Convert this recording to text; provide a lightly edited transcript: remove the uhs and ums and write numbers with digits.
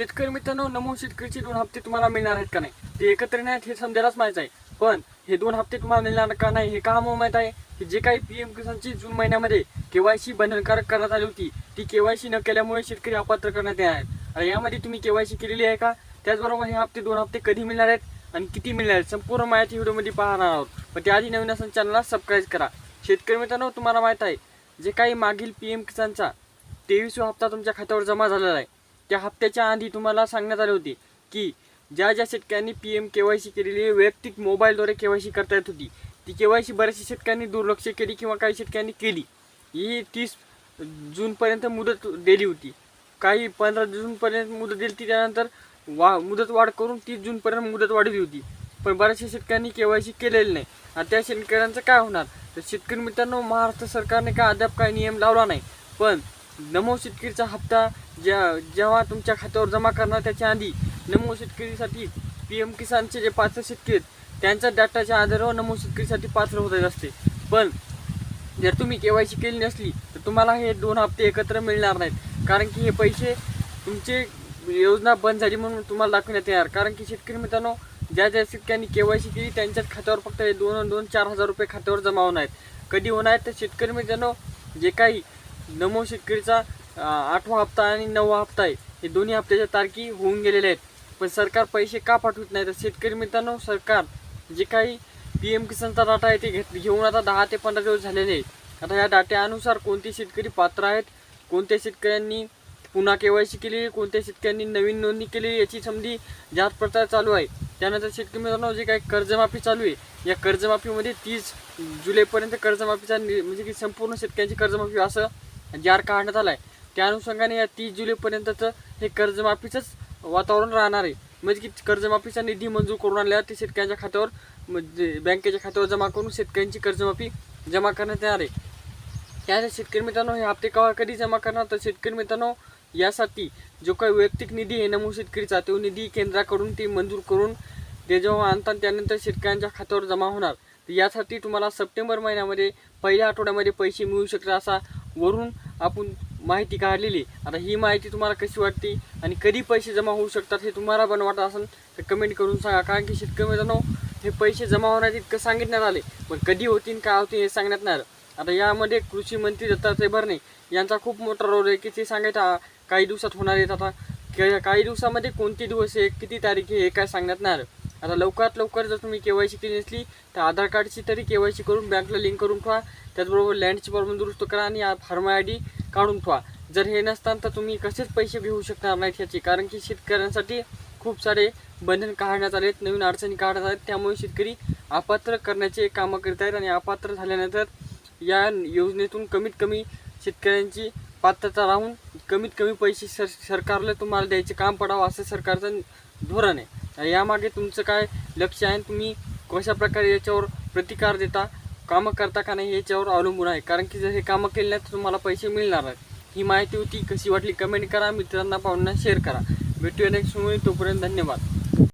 शेतकरी मित्रांनो, नमो शेतकरीचे 2 हप्ते तुम्हाला मिळणार आहेत का नाही ते एकत्र नाही हे समजायलाच माहित आहे. पण हे 2 हप्ते तुम्हाला मिळणार का नाही हे का माहित आहे की जे काही पीएम किसानची जून महिन्यामध्ये केवायसी बंधनकारक करण्यात आली होती ती केवायसी न केल्यामुळे शेतकरी अपात्र करण्यात येणार आहेत. आणि यामध्ये तुम्ही केवायसी केलेली आहे का, त्याचबरोबर हे हप्ते 2 हप्ते कधी मिळणार आहेत आणि किती मिळणार आहेत संपूर्ण माहिती व्हिडिओमध्ये पाहणार आहोत. पण त्याआधी नवीन असेल चॅनलला सबस्क्राईब करा. शेतकरी मित्रांनो, तुम्हाला माहित आहे जे काही मागील पीएम किसानचा 23वा हप्ता तुमच्या खात्यावर जमा झालेला आहे त्या हप्त्याच्या आधी तुम्हाला सांगण्यात आले होते की ज्या शेतकऱ्यांनी पीएम केवायसी केलेली वैयक्तिक मोबाईलद्वारे केवायसी करता येत होती ती केवायसी बऱ्याचशा शेतकऱ्यांनी दुर्लक्ष केली किंवा काही शेतकऱ्यांनी केली. ही 30 जूनपर्यंत मुदत दिली होती, काही 15 जूनपर्यंत मुदत दिली होती, त्यानंतर मुदत वाढ करून 30 जूनपर्यंत मुदत वाढवली होती. पण बऱ्याचशा शेतकऱ्यांनी केवायसी केलेली नाही. आणि त्या शेतकऱ्यांचं काय होणार? तर शेतकरी मित्रांनो, महाराष्ट्र सरकारने काय अद्याप काही नियम लावला नाही. पण नमो शेतकरीचा हप्ता जेव्हा तुमच्या खात्यावर जमा करणार त्याच्या आधी नमो शेतकरीसाठी पीएम किसानचे जे पात्र शेतकरी आहेत त्यांच्या डाटाच्या आधारावर नमो शेतकरीसाठी पात्र होत असते. पण जर तुम्ही केवायसी केली नसली तर तुम्हाला हे 2 हप्ते एकत्र मिळणार नाहीत, कारण की हे पैसे तुमचे योजना बंद झाली म्हणून तुम्हाला दाखवण्यात येणार. कारण की शेतकरी मित्रांनो, ज्या शेतकऱ्यांनी केवायसी केली त्यांच्याच खात्यावर फक्त हे 4 हजार रुपये खात्यावर जमा होणार आहेत. कधी होणार आहेत तर शेतकरी मित्रांनो, जे काही नमो शेतकरीचा 8वा हप्ता आणि 9वा हप्ता आहे हे दोन्ही हप्त्याच्या तारखी होऊन गेलेले आहेत. पण सरकार पैसे का पाठवत नाही? तर शेतकरी मित्रांनो, सरकार जे काही पीएम किसानचा डाटा आहे ते घेऊन आता 10 ते 15 दिवस झालेले आहेत. आता या डाट्यानुसार कोणते शेतकरी पात्र आहेत, कोणत्या शेतकऱ्यांनी पुन्हा केवायसी केली, कोणत्या शेतकऱ्यांनी नवीन नोंदणी केली याची समधी जात पडताळ चालू आहे. त्यानंतर शेतकरी मित्रांनो, जे काही कर्जमाफी चालू आहे या कर्जमाफीमध्ये 30 जुलैपर्यंत कर्जमाफीचा म्हणजे की संपूर्ण शेतकऱ्यांची कर्जमाफी असं जार काढण्यात आला आहे. त्या अनुषंगाने या 30 जुलैपर्यंतचं हे कर्जमाफीचंच वातावरण राहणार आहे. म्हणजे की कर्जमाफीचा निधी मंजूर करून आणल्यावर ते शेतकऱ्यांच्या खात्यावर म्हणजे बँकेच्या खात्यावर जमा करून शेतकऱ्यांची कर्जमाफी जमा करण्यात येणार आहे. त्या शेतकरी मित्रांनो, हे हप्ते कधी जमा करणार? तर शेतकरी मित्रांनो, यासाठी जो काही वैयक्तिक निधी आहे नमो शेतकरीचा तो निधी केंद्राकडून ते मंजूर करून ते जेव्हा आणतात त्यानंतर शेतकऱ्यांच्या खात्यावर जमा होणार. तर यासाठी तुम्हाला सप्टेंबर महिन्यामध्ये पहिल्या आठवड्यामध्ये पैसे मिळू शकतात असा वरून आपण माहिती काढलेली. आता ही माहिती तुम्हाला कशी वाटते आणि कधी पैसे जमा होऊ शकतात हे तुम्हाला पण वाटत असेल तर कमेंट करून सांगा. कारण की शेतकरी मित्रांनो, हे पैसे जमा होण्यात इतकं सांगितण्यात आले, पण कधी होतील काय होतील हे सांगण्यात नाही आलं. आता यामध्ये कृषी मंत्री दत्तात्रय भरणे यांचा खूप मोठा रोल आहे की ते सांगायचं काही दिवसात होणार आहेत. आता काही दिवसामध्ये कोणते दिवस आहे, किती तारीख आहे हे काय सांगण्यात नाही आलं. आता लवकरात लवकर जर तुम्ही केवायसी केली नसली तर आधार कार्डची तरी केवायसी करून बँकला लिंक करून ठेवा. त्याचबरोबर लँडची प्रॉब्लेम दुरुस्त करा आणि फार्म ID काढून ठेवा. जर हे नसताना तर तुम्ही कसेच पैसे घेऊ शकणार नाहीत ह्याची, कारण की शेतकऱ्यांसाठी खूप सारे बंधन काढण्यात आले आहेत, नवीन अडचणी काढण्यात आहेत. त्यामुळे शेतकरी अपात्र करण्याचे कामं करत आहेत आणि अपात्र झाल्यानंतर या योजनेतून कमीत कमी शेतकऱ्यांची पात्रता राहून कमीत कमी पैसे सरकारला तुम्हाला द्यायचे काम पडावं असं सरकारचं धोरण आहे. आणि यामागे तुमचं काय लक्ष आहे, तुम्ही कशा प्रकारे याच्यावर प्रतिकार देता, कामं करता का नाही याच्यावर अवलंबून आहे. कारण की जर हे कामं केले नाही तर तुम्हाला पैसे मिळणार नाहीत. ही माहिती होती, कशी वाटली कमेंट करा, मित्रांना पाहुण्यांना शेअर करा. भेटूया नेक्स्ट वेळी, तोपर्यंत धन्यवाद.